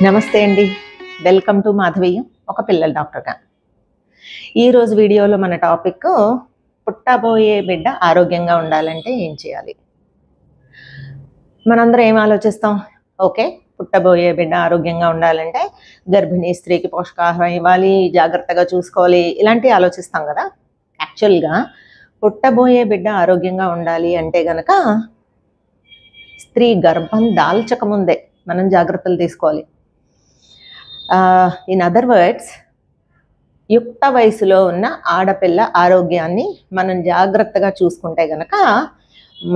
నమస్తే అండి. Welcome to మాధవీయం ఒక పిల్లల డాక్టర్గా. ఈరోజు వీడియోలో మన టాపిక్ పుట్టబోయే బిడ్డ ఆరోగ్యంగా ఉండాలంటే ఏం చేయాలి. మనందరం ఏం ఆలోచిస్తాం? ఓకే, పుట్టబోయే బిడ్డ ఆరోగ్యంగా ఉండాలంటే గర్భిణీ స్త్రీకి పోషకాహారం ఇవ్వాలి, జాగ్రత్తగా చూసుకోవాలి, ఇలాంటివి ఆలోచిస్తాం కదా. యాక్చువల్గా పుట్టబోయే బిడ్డ ఆరోగ్యంగా ఉండాలి అంటే గనక స్త్రీ గర్భం దాల్చకముందే మనం జాగ్రత్తలు తీసుకోవాలి. ఇన్ అదర్ వర్డ్స్, యుక్త వయసులో ఉన్న ఆడపిల్ల ఆరోగ్యాన్ని మనం జాగ్రత్తగా చూసుకుంటే గనక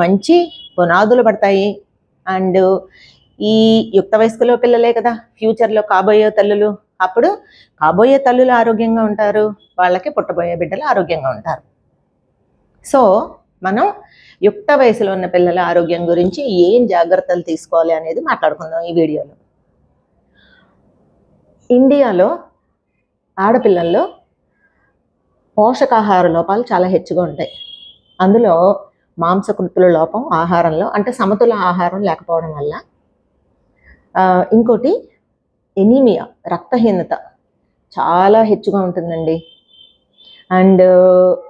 మంచి పునాదులు పడతాయి. అండ్ ఈ యుక్త వయస్కులో పిల్లలే కదా ఫ్యూచర్లో కాబోయే తల్లులు. అప్పుడు కాబోయే తల్లులు ఆరోగ్యంగా ఉంటారు, వాళ్ళకి పుట్టబోయే బిడ్డలు ఆరోగ్యంగా ఉంటారు. సో మనం యుక్త వయసులో ఉన్న పిల్లల ఆరోగ్యం గురించి ఏం జాగ్రత్తలు తీసుకోవాలి అనేది మాట్లాడుకుందాం ఈ వీడియోలో. ఇండియాలో ఆడపిల్లల్లో పోషకాహార లోపాలు చాలా హెచ్చుగా ఉంటాయి. అందులో మాంసకృతుల లోపం ఆహారంలో, అంటే సమతుల ఆహారం లేకపోవడం వల్ల. ఇంకోటి ఎనీమియా, రక్తహీనత చాలా హెచ్చుగా ఉంటుందండి. అండ్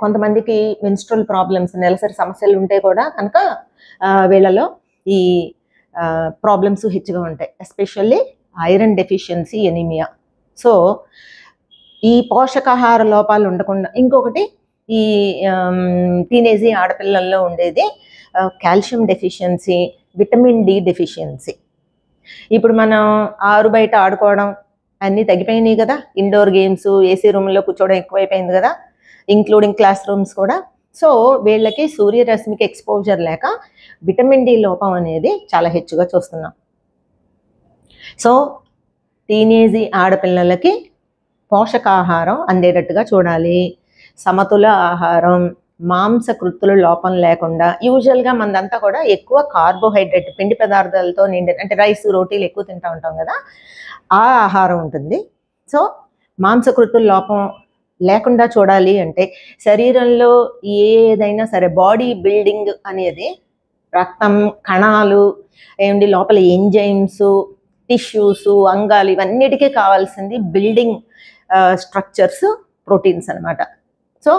కొంతమందికి మెన్స్ట్రల్ ప్రాబ్లమ్స్, నెలసరి సమస్యలు ఉంటే కూడా కనుక వీళ్ళలో ఈ ప్రాబ్లమ్స్ హెచ్చుగా ఉంటాయి, especially iron deficiency, anaemia. So ఈ పోషకాహార లోపాలు ఉండకుండా ఇంకొకటి ఈ టీనేజీ ఆడపిల్లల్లో ఉండేది calcium deficiency, vitamin D deficiency. ఇప్పుడు మనం ఆరు బయట ఆడుకోవడం అన్నీ తగ్గిపోయినాయి కదా, ఇండోర్ గేమ్స్, ఏసీ రూమ్లో కూర్చోవడం ఎక్కువైపోయింది కదా, ఇంక్లూడింగ్ క్లాస్ రూమ్స్ కూడా. సో వీళ్ళకి సూర్యరశ్మికి ఎక్స్పోజర్ లేక విటమిన్ డి లోపం అనేది చాలా హెచ్చుగా చూస్తున్నాం. సో టీనేజీ ఆడపిల్లలకి పోషకాహారం అందేటట్టుగా చూడాలి. సమతుల ఆహారం, మాంసకృతుల లోపం లేకుండా. యూజువల్గా మనదంతా కూడా ఎక్కువ కార్బోహైడ్రేట్, పిండి పదార్థాలతో నిండి, అంటే రైస్, రోటీలు ఎక్కువ తింటూ ఉంటాం కదా, ఆ ఆహారం ఉంటుంది. సో మాంసకృతుల లోపం లేకుండా చూడాలి అంటే శరీరంలో ఏదైనా సరే బాడీ బిల్డింగ్ అనేది, రక్తం, కణాలు ఏమిటి, లోపల ఎంజైమ్స్, టిష్యూస్, అంగాలు, ఇవన్నిటికీ కావాల్సింది బిల్డింగ్ స్ట్రక్చర్స్ ప్రోటీన్స్ అనమాట. సో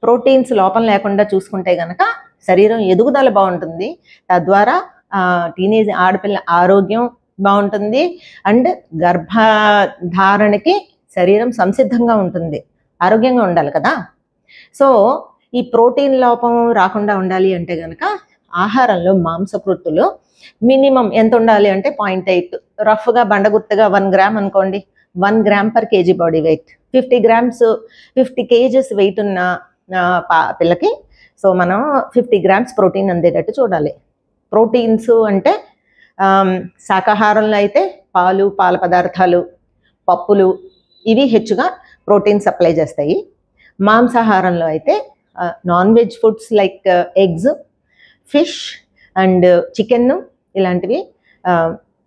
ప్రోటీన్స్ లోపం లేకుండా చూసుకుంటే కనుక శరీరం ఎదుగుదల బాగుంటుంది, తద్వారా టీనేజ్ ఆడపిల్ల ఆరోగ్యం బాగుంటుంది. అండ్ గర్భధారణకి శరీరం సంసిద్ధంగా ఉంటుంది, ఆరోగ్యంగా ఉండాలి కదా. సో ఈ ప్రోటీన్ లోపం రాకుండా ఉండాలి అంటే కనుక ఆహారంలో మాంసకృతులు మినిమం ఎంత ఉండాలి అంటే 0.8, రఫ్గా బండగుర్తుగా 1 గ్రామ్ అనుకోండి, 1 gram per KG body weight. 50 grams, 50 kgs wait ఉన్న పిల్లకి సో మనం 50 గ్రామ్స్ ప్రోటీన్ అందేటట్టు చూడాలి. ప్రోటీన్స్ అంటే శాకాహారంలో అయితే పాలు, పాల పదార్థాలు, పప్పులు, ఇవి హెచ్చుగా ప్రోటీన్ సప్లై చేస్తాయి. మాంసాహారంలో అయితే non veg foods like eggs, fish and chicken, ఇలాంటివి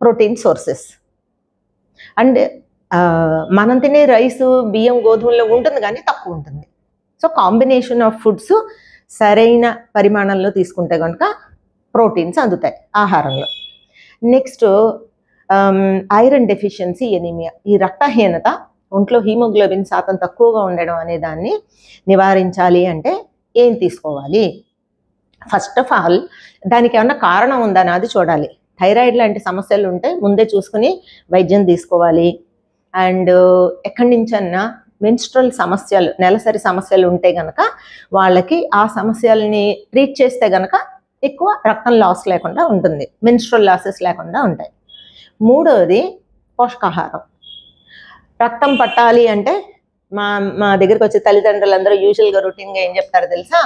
ప్రోటీన్ సోర్సెస్. అండ్ మనం తినే రైసు, బియ్యం, గోధుమల్లో ఉంటుంది కానీ తక్కువ ఉంటుంది. సో కాంబినేషన్ ఆఫ్ ఫుడ్స్ సరైన పరిమాణంలో తీసుకుంటే కనుక ప్రోటీన్స్ అందుతాయి ఆహారంలో. నెక్స్ట్ ఐరన్ డెఫిషియన్సీ, ఎనీమియా, ఈ రక్తహీనత, ఒంట్లో హీమోగ్లోబిన్ శాతం తక్కువగా ఉండడం అనే దాన్ని నివారించాలి అంటే ఏం తీసుకోవాలి? ఫస్ట్ ఆఫ్ ఆల్ దానికి ఏమన్నా కారణం ఉందా అది చూడాలి. థైరాయిడ్ లాంటి సమస్యలు ఉంటే ముందే చూసుకుని వైద్యం తీసుకోవాలి. అండ్ ఎక్కడి నుంచన్నా మెన్స్ట్రల్ సమస్యలు, నెలసరి సమస్యలు ఉంటే గనక వాళ్ళకి ఆ సమస్యల్ని ట్రీట్ చేస్తే గనక ఎక్కువ రక్తం లాస్ లేకుండా ఉంటుంది, మెన్స్ట్రల్ లాసెస్ లేకుండా ఉంటాయి. మూడవది పోషకాహారం. రక్తం పట్టాలి అంటే మా దగ్గరికి వచ్చే తల్లిదండ్రులందరూ యూజువల్గా రొటీన్గా ఏం చెప్తారో తెలుసా?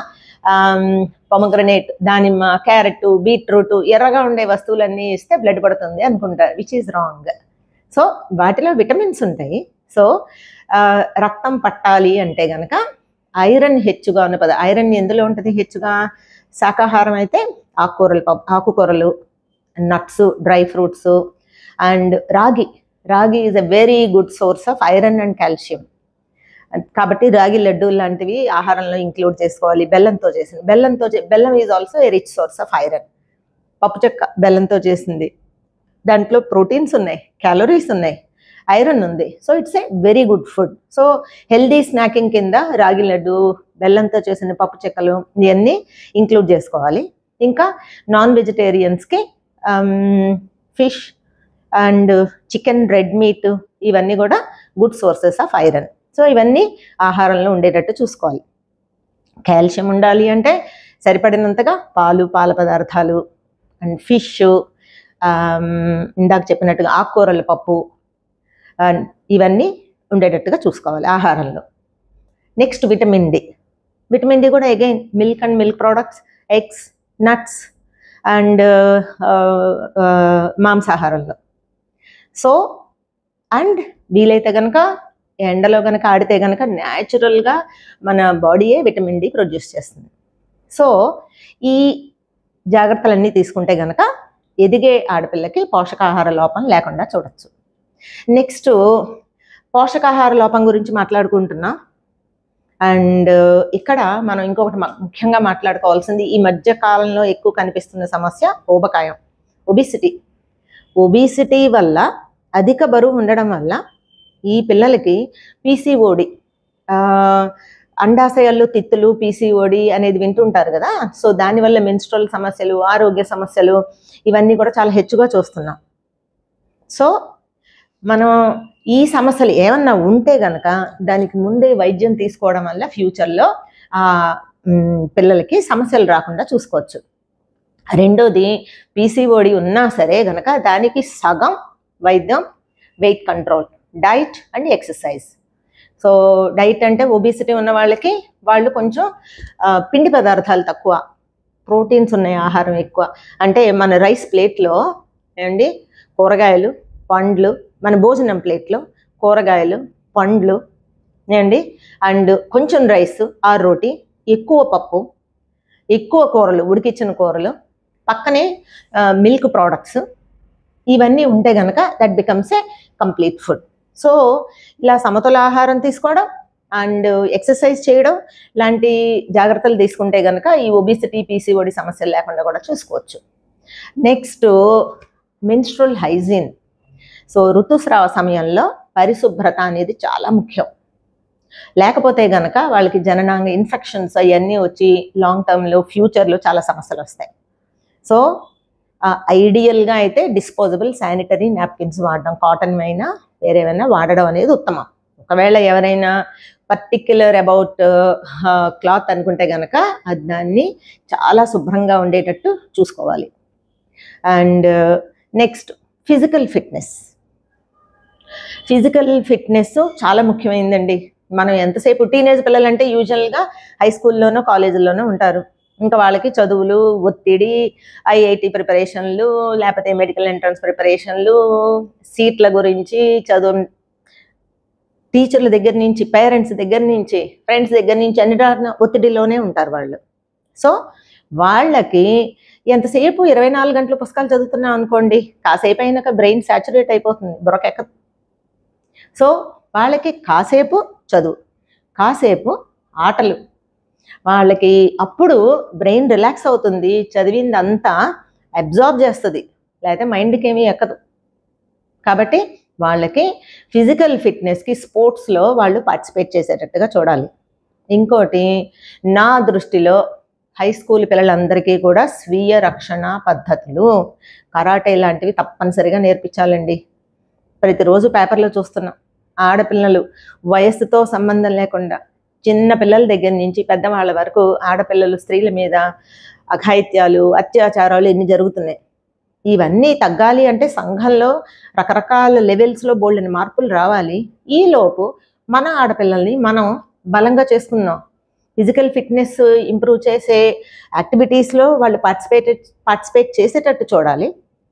పొమగ్రనేట్, దానిమ్మ, క్యారెట్, బీట్రూట్, ఎర్రగా ఉండే వస్తువులన్నీ ఇస్తే బ్లడ్ పడుతుంది అనుకుంటారు, విచ్ ఈజ్ రాంగ్. సో వాటిలో విటమిన్స్ ఉంటాయి. సో రక్తం పట్టాలి అంటే కనుక ఐరన్ హెచ్చుగా ఉన్న ఐరన్ ఎందులో ఉంటుంది హెచ్చుగా? శాకాహారం అయితే ఆకుకూరలు, నట్స్, డ్రై ఫ్రూట్స్. అండ్ రాగి is a very good source of iron and calcium. కాబట్టి రాగి లడ్డు లాంటివి ఆహారంలో ఇంక్లూడ్ చేసుకోవాలి. బెల్లం is also a rich source of iron. పప్పు చెక్క బెల్లంతో చేసింది, దాంట్లో ప్రోటీన్స్ ఉన్నాయి, క్యాలరీస్ ఉన్నాయి, ఐరన్ ఉంది. So it's a very good food. So healthy snacking కింద రాగి లడ్డు, బెల్లంతో చేసిన పప్పు చెక్కలు ఇవన్నీ ఇంక్లూడ్ చేసుకోవాలి. ఇంకా నాన్ వెజిటేరియన్స్కి fish and chicken, red meat ఇవన్నీ కూడా good sources of iron. So ఇవన్నీ ఆహారంలో ఉండేటట్టు చూసుకోవాలి. కాల్షియం ఉండాలి అంటే సరిపడినంతగా పాలు, పాల పదార్థాలు అండ్ ఫిష్, ఇందాక చెప్పినట్టుగా ఆకుకూరల పప్పు ఇవన్నీ ఉండేటట్టుగా చూసుకోవాలి ఆహారంలో. Next vitamin D. Vitamin D కూడా again milk and milk products, eggs, nuts and మాంసాహారంలో. సో అండ్ వీలైతే కనుక ఎండలో కనుక ఆడితే కనుక న్యాచురల్గా మన బాడీయే విటమిన్ డి ప్రొడ్యూస్ చేస్తుంది. సో ఈ జాగ్రత్తలన్నీ తీసుకుంటే కనుక ఎదిగే ఆడపిల్లకి పోషకాహార లోపం లేకుండా చూడొచ్చు. నెక్స్ట్ పోషకాహార లోపం గురించి మాట్లాడుకుంటున్నా. అండ్ ఇక్కడ మనం ఇంకొకటి ముఖ్యంగా మాట్లాడుకోవాల్సింది, ఈ మధ్య కాలంలో ఎక్కువ కనిపిస్తున్న సమస్య ఊబకాయం, ఒబిసిటీ వల్ల, అధిక బరువు ఉండడం వల్ల ఈ పిల్లలకి పీసీఓడి, అండాశయాల్లో తిత్తులు, పీసీఓడి అనేది వింటుంటారు కదా. సో దానివల్ల మెన్స్ట్రువల్ సమస్యలు, ఆరోగ్య సమస్యలు ఇవన్నీ కూడా చాలా హెచ్చుగా చూస్తున్నాం. సో మనం ఈ సమస్యలు ఏమన్నా ఉంటే కనుక దానికి ముందే వైద్యం తీసుకోవడం వల్ల ఫ్యూచర్లో పిల్లలకి సమస్యలు రాకుండా చూసుకోవచ్చు. రెండోది, పీసీఓడి ఉన్నా సరే కనుక దానికి సగం వైద్యం weight control, diet and exercise. So diet అంటే ఒబిసిటీ ఉన్న వాళ్ళకి వాళ్ళు కొంచెం పిండి పదార్థాలు తక్కువ, ప్రోటీన్స్ ఉన్నాయి ఆహారం ఎక్కువ. అంటే మన రైస్ ప్లేట్లో ఏమండి కూరగాయలు, పండ్లు, మన భోజనం ప్లేట్లో కూరగాయలు, పండ్లు ఏమండి అండ్ కొంచెం రైస్ ఆర్ రోటీ, ఎక్కువ పప్పు, ఎక్కువ కూరలు, ఉడికిచ్చిన కూరలు, పక్కనే మిల్క్ ప్రోడక్ట్స్, ఇవన్నీ ఉంటే కనుక that becomes a complete food. So ఇలా సమతుల ఆహారం తీసుకోవడం అండ్ ఎక్సర్సైజ్ చేయడం లాంటి జాగ్రత్తలు తీసుకుంటే కనుక ఈ ఒబిసిటీ, పీసీఓడి సమస్యలు లేకుండా కూడా చూసుకోవచ్చు. Next menstrual hygiene. సో ఋతుస్రావ సమయంలో పరిశుభ్రత అనేది చాలా ముఖ్యం. లేకపోతే కనుక వాళ్ళకి జననాంగ ఇన్ఫెక్షన్స్ అవన్నీ వచ్చి లాంగ్ టర్మ్లో, ఫ్యూచర్లో చాలా సమస్యలు వస్తాయి. సో ఐడియల్గా అయితే డిస్పోజబుల్ శానిటరీ నాప్కిన్స్ వాడడం, కాటన్ అయినా వేరేమైనా వాడడం అనేది ఉత్తమం. ఒకవేళ ఎవరైనా పర్టిక్యులర్ అబౌట్ క్లాత్ అనుకుంటే కనుక దాన్ని చాలా శుభ్రంగా ఉండేటట్టు చూసుకోవాలి. అండ్ నెక్స్ట్ ఫిజికల్ ఫిట్నెస్ చాలా ముఖ్యమైనదండి. మనం ఎంతసేపు టీనేజ్ పిల్లలంటే యూజువల్గా హై స్కూల్లోనో కాలేజీల్లోనో ఉంటారు. ఇంకా వాళ్ళకి చదువులు, ఒత్తిడి, ఐఐటి ప్రిపరేషన్లు, లేకపోతే మెడికల్ ఎంట్రన్స్ ప్రిపరేషన్లు, సీట్ల గురించి, చదువు, టీచర్ల దగ్గర నుంచి, పేరెంట్స్ దగ్గర నుంచి, ఫ్రెండ్స్ దగ్గర నుంచి అన్ని ఒత్తిడిలోనే ఉంటారు వాళ్ళు. సో వాళ్ళకి ఎంతసేపు 24 గంటలు పుస్తకాలు చదువుతున్నాం అనుకోండి, కాసేపు అయినాక బ్రెయిన్ సాచురేట్ అయిపోతుంది, బుర్రకెక్కదు. సో వాళ్ళకి కాసేపు చదువు, కాసేపు ఆటలు, వాళ్ళకి అప్పుడు బ్రెయిన్ రిలాక్స్ అవుతుంది, చదివింది అంతా అబ్జార్బ్ చేస్తుంది, లేకపోతే మైండ్కి ఏమీ ఎక్కదు. కాబట్టి వాళ్ళకి ఫిజికల్ ఫిట్నెస్కి స్పోర్ట్స్లో వాళ్ళు పార్టిసిపేట్ చేసేటట్టుగా చూడాలి. ఇంకోటి, నా దృష్టిలో హై స్కూల్ పిల్లలందరికీ కూడా స్వీయ రక్షణ పద్ధతులు, కరాటే లాంటివి తప్పనిసరిగా నేర్పించాలండి. ప్రతిరోజు పేపర్లో చూస్తున్నాం, ఆడపిల్లలు వయస్సుతో సంబంధం లేకుండా చిన్న పిల్లల దగ్గర నుంచి పెద్దవాళ్ళ వరకు ఆడపిల్లలు, స్త్రీల మీద అఘాయిత్యాలు, అత్యాచారాలు ఎన్ని జరుగుతున్నాయి. ఇవన్నీ తగ్గాలి అంటే సంఘంలో రకరకాల లెవెల్స్లో బోల్డని మార్పులు రావాలి. ఈలోపు మన ఆడపిల్లల్ని మనం బలంగా చేసుకుందాం. ఫిజికల్ ఫిట్నెస్ ఇంప్రూవ్ చేసే యాక్టివిటీస్లో వాళ్ళు పార్టిసిపేట్ చేసేటట్టు చూడాలి.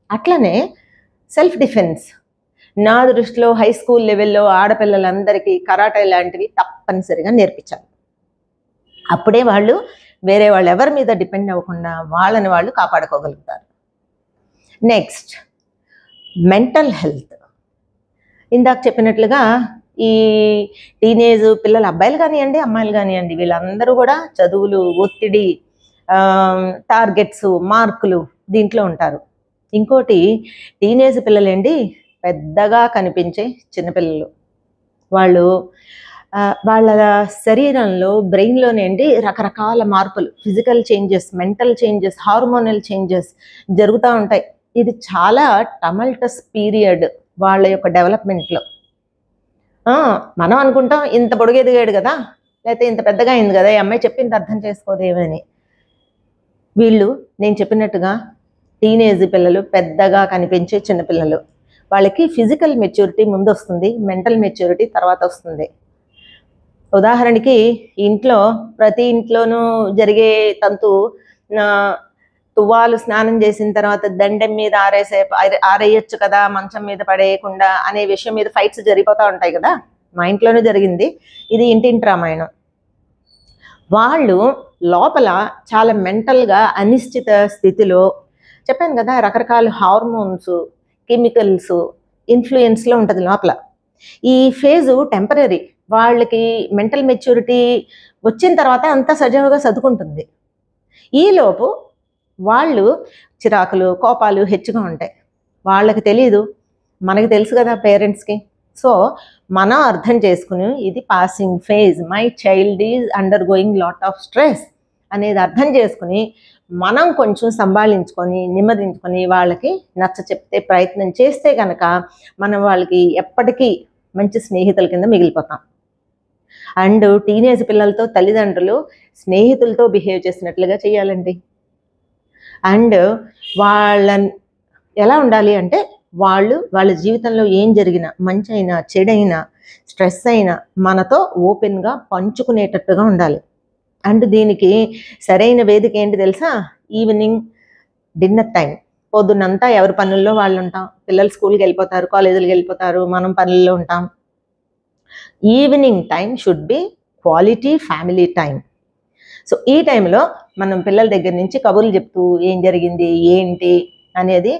అట్లనే సెల్ఫ్ డిఫెన్స్, నా దృష్టిలో హై స్కూల్ లెవెల్లో ఆడపిల్లలందరికీ కరాటే లాంటివి తప్పనిసరిగా నేర్పించాలి. అప్పుడే వాళ్ళు వేరే వాళ్ళు ఎవరి మీద డిపెండ్ అవ్వకుండా వాళ్ళని వాళ్ళు కాపాడుకోగలుగుతారు. Next mental health. ఇందాక చెప్పినట్లుగా ఈ టీనేజ్ పిల్లలు, అబ్బాయిలు కానివ్వండి అమ్మాయిలు కానివ్వండి, వీళ్ళందరూ కూడా చదువులు, ఒత్తిడి, టార్గెట్స్, మార్కులు దీంట్లో ఉంటారు. ఇంకోటి టీనేజ్ పిల్లలండి పెద్దగా కనిపించే చిన్నపిల్లలు. వాళ్ళు వాళ్ళ శరీరంలో బ్రెయిన్లోనేండి రకరకాల మార్పులు, physical changes, mental changes, hormonal changes జరుగుతూ ఉంటాయి. ఇది చాలా టమల్టస్ పీరియడ్ వాళ్ళ యొక్క డెవలప్మెంట్లో. మనం అనుకుంటాం ఇంత పొడుగు ఎదిగాడు కదా, లేకపోతే ఇంత పెద్దగా అయింది కదా, ఈ అమ్మాయి చెప్పింది అర్థం చేసుకోదేమని. వీళ్ళు నేను చెప్పినట్టుగా టీనేజ్ పిల్లలు పెద్దగా కనిపించే చిన్నపిల్లలు. వాళ్ళకి ఫిజికల్ మెచ్యూరిటీ ముందు వస్తుంది, మెంటల్ మెచ్యూరిటీ తర్వాత వస్తుంది. ఉదాహరణకి ఇంట్లో ప్రతి ఇంట్లోనూ జరిగే తంతు, తువ్వాలు స్నానం చేసిన తర్వాత దండెం మీద ఆరేయచ్చు కదా, మంచం మీద పడేయకుండా అనే విషయం మీద ఫైట్స్ జరిగిపోతూ ఉంటాయి కదా. మా ఇంట్లోనే జరిగింది. ఇది ఇంటింటి రామాయణం. వాళ్ళు లోపల చాలా మెంటల్గా అనిశ్చిత స్థితిలో, చెప్పాను కదా, రకరకాల హార్మోన్స్, కెమికల్స్ ఇన్ఫ్లుయెన్స్లో ఉంటుంది లోపల. ఈ ఫేజు టెంపరీ. వాళ్ళకి మెంటల్ మెచ్యూరిటీ వచ్చిన తర్వాత అంతా సజావుగా చదువుకుంటుంది. ఈలోపు వాళ్ళు చిరాకులు, కోపాలు హెచ్చుగా ఉంటాయి. వాళ్ళకి తెలీదు, మనకి తెలుసు కదా పేరెంట్స్కి. సో మనం అర్థం చేసుకుని ఇది passing phase, my child is under going lot of stress అనేది అర్థం చేసుకుని మనం కొంచెం సంభాళించుకొని నెమ్మదించుకొని వాళ్ళకి నచ్చ చెప్తే ప్రయత్నం చేస్తే కనుక మనం వాళ్ళకి ఎప్పటికీ మంచి స్నేహితుల కింద మిగిలిపోతాం. అండ్ టీనేజ్ పిల్లలతో తల్లిదండ్రులు స్నేహితులతో బిహేవ్ చేసినట్లుగా చేయాలండి. అండ్ వాళ్ళని ఎలా ఉండాలి అంటే వాళ్ళ జీవితంలో ఏం జరిగినా, మంచి అయినా చెడైనా, స్ట్రెస్ అయినా మనతో ఓపెన్గా పంచుకునేటట్టుగా ఉండాలి. అండ్ దీనికి సరైన వేదిక ఏంటి తెలుసా? Evening dinner time. పొద్దున్నంతా ఎవరి పనుల్లో వాళ్ళు ఉంటాం. పిల్లలు స్కూల్కి వెళ్ళిపోతారు, కాలేజీలకు వెళ్ళిపోతారు, మనం పనుల్లో ఉంటాం. Evening time should be quality family time. So ఈ టైంలో మనం పిల్లల దగ్గర నుంచి కబుర్లు చెప్తూ ఏం జరిగింది ఏంటి అనేది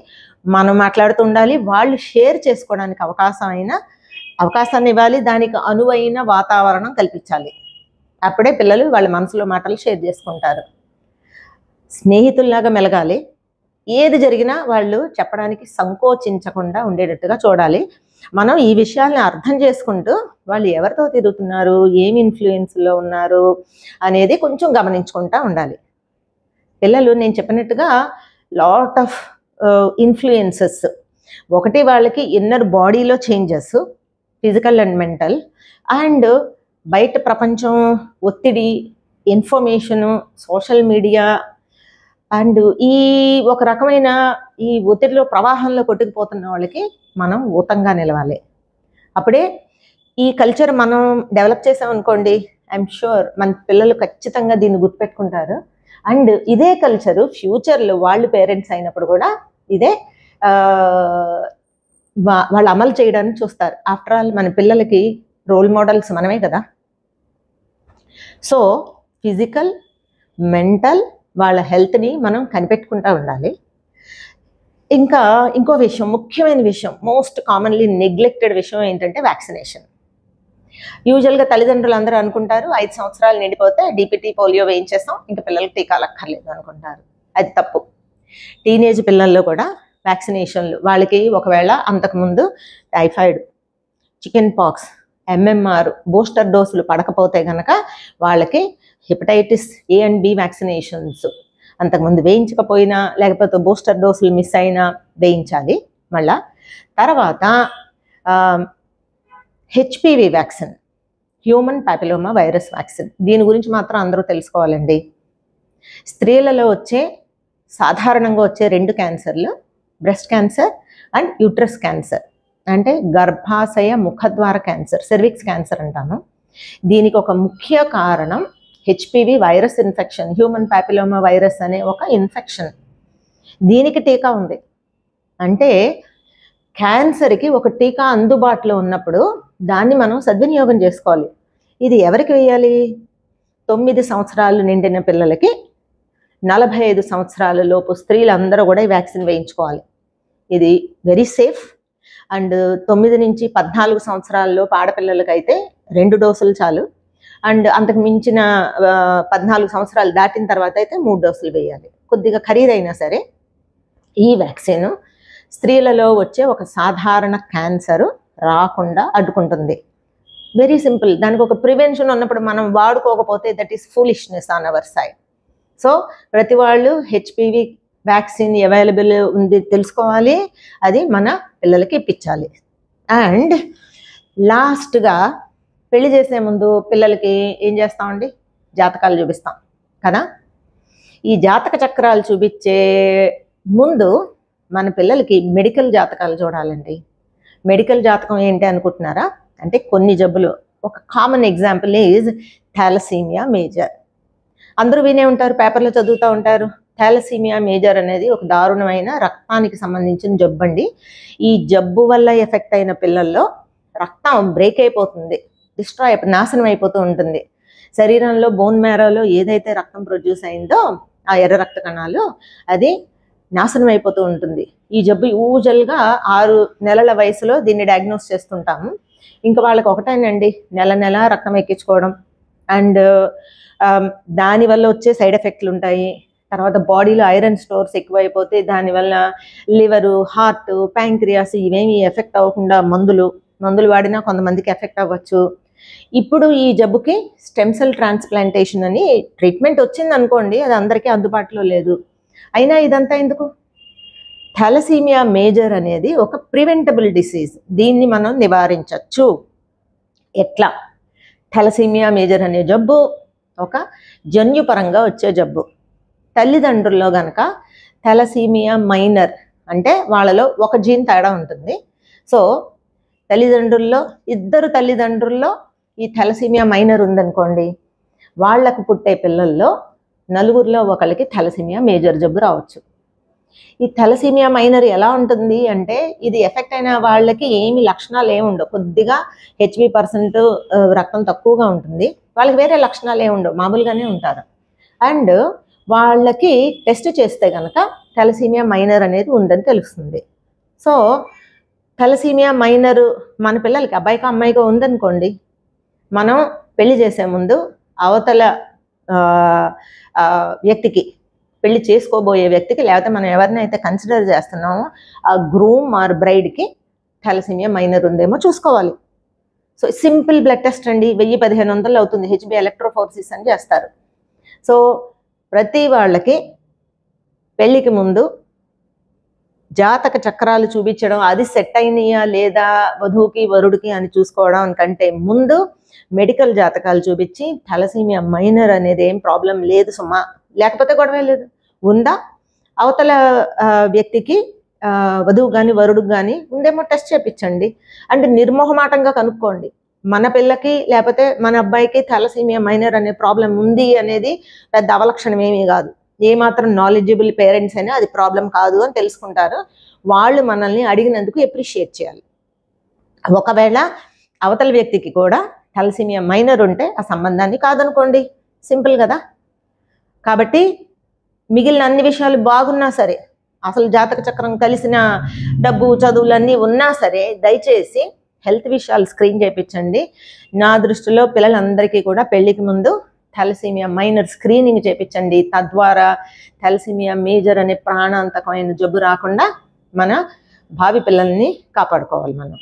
మనం మాట్లాడుతూ ఉండాలి. వాళ్ళు షేర్ చేసుకోవడానికి అవకాశాన్ని ఇవ్వాలి. దానికి అనువైన వాతావరణం కల్పించాలి. అప్పుడే పిల్లలు వాళ్ళ మనసులో మాటలు షేర్ చేసుకుంటారు. స్నేహితుల్లాగా మెలగాలి. ఏది జరిగినా వాళ్ళు చెప్పడానికి సంకోచించకుండా ఉండేటట్టుగా చూడాలి. మనం ఈ విషయాల్ని అర్థం చేసుకుంటూ వాళ్ళు ఎవరితో తిరుగుతున్నారు, ఏమి ఇన్ఫ్లుయెన్స్లో ఉన్నారు అనేది కొంచెం గమనించుకుంటూ ఉండాలి. పిల్లలు నేను చెప్పినట్టుగా లాట్ ఆఫ్ ఇన్ఫ్లుయెన్సెస్. ఒకటి వాళ్ళకి ఇన్నర్ బాడీలో changes, physical and mental, and బయట ప్రపంచం ఒత్తిడి, ఇన్ఫర్మేషను, సోషల్ మీడియా, అండ్ ఈ ఒక రకమైన ఈ ఒత్తిడిలో ప్రవాహంలో కొట్టుకుపోతున్న వాళ్ళకి మనం ఊతంగా నిలవాలి. అప్పుడే ఈ కల్చర్ మనం డెవలప్ చేసామనుకోండి, ఐఎమ్ షూర్ మన పిల్లలు ఖచ్చితంగా దీన్ని గుర్తుపెట్టుకుంటారు. అండ్ ఇదే కల్చరు ఫ్యూచర్లో వాళ్ళు పేరెంట్స్ అయినప్పుడు కూడా ఇదే వాళ్ళు అమలు చేయడానికి చూస్తారు. ఆఫ్టర్ ఆల్ మన పిల్లలకి రోల్ మోడల్స్ మనమే కదా. సో ఫిజికల్, మెంటల్ వాళ్ళ హెల్త్ని మనం కనిపెట్టుకుంటూ ఉండాలి. ఇంకా ఇంకో విషయం, ముఖ్యమైన విషయం, మోస్ట్ కామన్లీ నెగ్లెక్టెడ్ విషయం ఏంటంటే వ్యాక్సినేషన్. యూజువల్గా తల్లిదండ్రులు అందరూ అనుకుంటారు 5 సంవత్సరాలు నిండిపోతే డిపిటీ, పోలియో వేయించేస్తాం, ఇంకా పిల్లలకి టీకాలు అక్కర్లేదు అనుకుంటారు. అది తప్పు. టీనేజ్ పిల్లల్లో కూడా వ్యాక్సినేషన్లు వాళ్ళకి ఒకవేళ అంతకుముందు typhoid, chicken pox, MMR booster డోసులు పడకపోతే కనుక వాళ్ళకి hepatitis A and B vaccinations అంతకుముందు వేయించకపోయినా, లేకపోతే బూస్టర్ డోసులు మిస్ అయినా వేయించాలి. మళ్ళా తర్వాత HPV vaccine, human papilloma virus vaccine. దీని గురించి మాత్రం అందరూ తెలుసుకోవాలండి. స్త్రీలలో సాధారణంగా వచ్చే 2 క్యాన్సర్లు, breast cancer and uterus cancer, అంటే గర్భాశయ ముఖద్వార క్యాన్సర్, సెర్విక్స్ క్యాన్సర్ అంటాను. దీనికి ఒక ముఖ్య కారణం HPV virus infection, human papilloma virus అనే ఒక ఇన్ఫెక్షన్. దీనికి టీకా ఉంది. అంటే క్యాన్సర్కి ఒక టీకా అందుబాటులో ఉన్నప్పుడు దాన్ని మనం సద్వినియోగం చేసుకోవాలి. ఇది ఎవరికి వేయాలి? 9 సంవత్సరాలు నిండిన పిల్లలకి, 45 సంవత్సరాల లోపు స్త్రీలందరూ కూడా ఈ వ్యాక్సిన్ వేయించుకోవాలి. ఇది వెరీ సేఫ్. అండ్ 9 నుంచి 14 సంవత్సరాలలోపు ఆడపిల్లలకైతే 2 డోసులు చాలు. అండ్ అంతకు మించిన 14 సంవత్సరాలు దాటిన తర్వాత అయితే 3 డోసులు వేయాలి. కొద్దిగా ఖరీదైనా సరే ఈ వ్యాక్సిన్ స్త్రీలలో వచ్చే ఒక సాధారణ క్యాన్సర్ రాకుండా అడ్డుకుంటుంది. Very simple. దానికి ఒక ప్రివెన్షన్ ఉన్నప్పుడు మనం వాడుకోకపోతే that is foolishness on our side. So ప్రతి వాళ్ళు హెచ్పివి వ్యాక్సిన్ అవైలబుల్ ఉంది తెలుసుకోవాలి, అది మన పిల్లలకి ఇప్పించాలి. అండ్ లాస్ట్గా పెళ్లి చేసే ముందు పిల్లలకి ఏం చేస్తామండి, జాతకాలు చూపిస్తాం కదా. ఈ జాతక చక్రాలు చూపించే ముందు మన పిల్లలకి మెడికల్ జాతకాలు చూడాలండి. మెడికల్ జాతకం ఏంటి అనుకుంటున్నారా? అంటే కొన్ని జబ్బులు, ఒక common example is thalassaemia major. అందరూ వినే ఉంటారు, పేపర్లో చదువుతూ ఉంటారు. థాలసీమియా మేజర్ అనేది ఒక దారుణమైన రక్తానికి సంబంధించిన జబ్బు అండి. ఈ జబ్బు వల్ల ఎఫెక్ట్ అయిన పిల్లల్లో రక్తం బ్రేక్ అయిపోతుంది, నాశనం అయిపోతూ ఉంటుంది. శరీరంలో బోన్ మ్యారోలో ఏదైతే రక్తం ప్రొడ్యూస్ అయిందో ఆ ఎర్ర రక్త కణాలు అది నాశనం అయిపోతూ ఉంటుంది. ఈ జబ్బు యూజువల్గా 6 నెలల వయసులో దీన్ని డయాగ్నోస్ చేస్తుంటాము. ఇంకా వాళ్ళకి ఒకటేనండి, నెల నెల రక్తం ఎక్కించుకోవడం అండ్ దానివల్ల వచ్చే సైడ్ ఎఫెక్ట్లు ఉంటాయి. తర్వాత బాడీలో ఐరన్ స్టోర్స్ ఎక్కువైపోతే దానివల్ల లివరు, హార్ట్, ప్యాంక్రియాస్ ఇవేమి ఎఫెక్ట్ అవ్వకుండా మందులు వాడినా కొంతమందికి ఎఫెక్ట్ అవ్వచ్చు. ఇప్పుడు ఈ జబ్బుకి స్టెమ్ సెల్ ట్రాన్స్ప్లాంటేషన్ అని ట్రీట్మెంట్ వచ్చింది అనుకోండి, అది అందరికీ అందుబాటులో లేదు. అయినా ఇదంతా ఎందుకు? థాలసీమియా మేజర్ అనేది ఒక ప్రివెంటబుల్ డిసీజ్. దీన్ని మనం నివారించవచ్చు. ఎట్లా? థాలసీమియా మేజర్ అనే జబ్బు ఒక జన్యుపరంగా వచ్చే జబ్బు. తల్లిదండ్రుల్లో గనక థాలసీమియా మైనర్ అంటే వాళ్ళలో ఒక జీన్ తేడా ఉంటుంది. సో ఇద్దరు తల్లిదండ్రుల్లో ఈ థాలసీమియా మైనర్ ఉందనుకోండి, వాళ్లకు పుట్టే పిల్లల్లో 4 ఒకరికి థాలసీమియా మేజర్ జబ్బు రావచ్చు. ఈ థాలసీమియా మైనర్ ఎలా ఉంటుంది అంటే, ఇది ఎఫెక్ట్ అయిన వాళ్ళకి ఏమి లక్షణాలు ఏమి ఉండవు. కొద్దిగా HB% రక్తం తక్కువగా ఉంటుంది. వాళ్ళకి వేరే లక్షణాలు ఏమి ఉండవు, మామూలుగానే ఉంటారు. అండ్ వాళ్ళకి టెస్ట్ చేస్తే కనుక థాలసీమియా మైనర్ అనేది ఉందని తెలుస్తుంది. సో థాలసీమియా మైనర్ మన పిల్లలకి అబ్బాయికి అమ్మాయిగా ఉందనుకోండి, మనం పెళ్లి చేసే ముందు అవతల వ్యక్తికి, పెళ్లి చేసుకోబోయే వ్యక్తికి, లేకపోతే మనం ఎవరినైతే కన్సిడర్ చేస్తున్నామో ఆ గ్రూమ్ ఆర్ బ్రైడ్కి థాలసీమియా మైనర్ ఉందేమో చూసుకోవాలి. సో సింపుల్ బ్లడ్ టెస్ట్ అండి, 1000-1500 అవుతుంది. HB ఎలక్ట్రోఫోర్సిస్ అని చేస్తారు. సో ప్రతి వాళ్ళకి పెళ్ళికి ముందు జాతక చక్రాలు చూపించడం, అది సెట్ అయినాయా లేదా వధువుకి వరుడికి అని చూసుకోవడం కంటే ముందు మెడికల్ జాతకాలు చూపించి థాలసీమియా మైనర్ అనేది ఏం ప్రాబ్లం లేదు సుమా, లేకపోతే గొడవే లేదు, ఉందా అవతల వ్యక్తికి వధువు కానీ వరుడికి కానీ ఉందేమో టెస్ట్ చేయించండి. అంటే నిర్మోహమాటంగా కనుక్కోండి. మన పిల్లకి లేకపోతే మన అబ్బాయికి థాలసీమియా మైనర్ అనే ప్రాబ్లం ఉంది అనేది పెద్ద అవలక్షణం ఏమీ కాదు. ఏమాత్రం నాలెడ్జబుల్ పేరెంట్స్ అయినా అది ప్రాబ్లం కాదు అని తెలుసుకుంటారు. వాళ్ళు మనల్ని అడిగినందుకు ఎప్రిషియేట్ చేయాలి. ఒకవేళ అవతల వ్యక్తికి కూడా థాలసీమియా మైనర్ ఉంటే ఆ సంబంధాన్ని కాదనుకోండి, సింపుల్ కదా. కాబట్టి మిగిలిన అన్ని విషయాలు బాగున్నా సరే, అసలు జాతక చక్రం కలిసిన డబ్బు చదువులన్నీ ఉన్నా సరే, దయచేసి హెల్త్ విషయాలు స్క్రీన్ చేయించండి. నా దృష్టిలో పిల్లలందరికీ కూడా పెళ్లికి ముందు థాలసీమియా మైనర్ స్క్రీనింగ్ చేయించండి. తద్వారా థాలసీమియా మేజర్ అనే ప్రాణాంతకమైన జబ్బు రాకుండా మన భావి పిల్లల్ని కాపాడుకోవాలి మనం.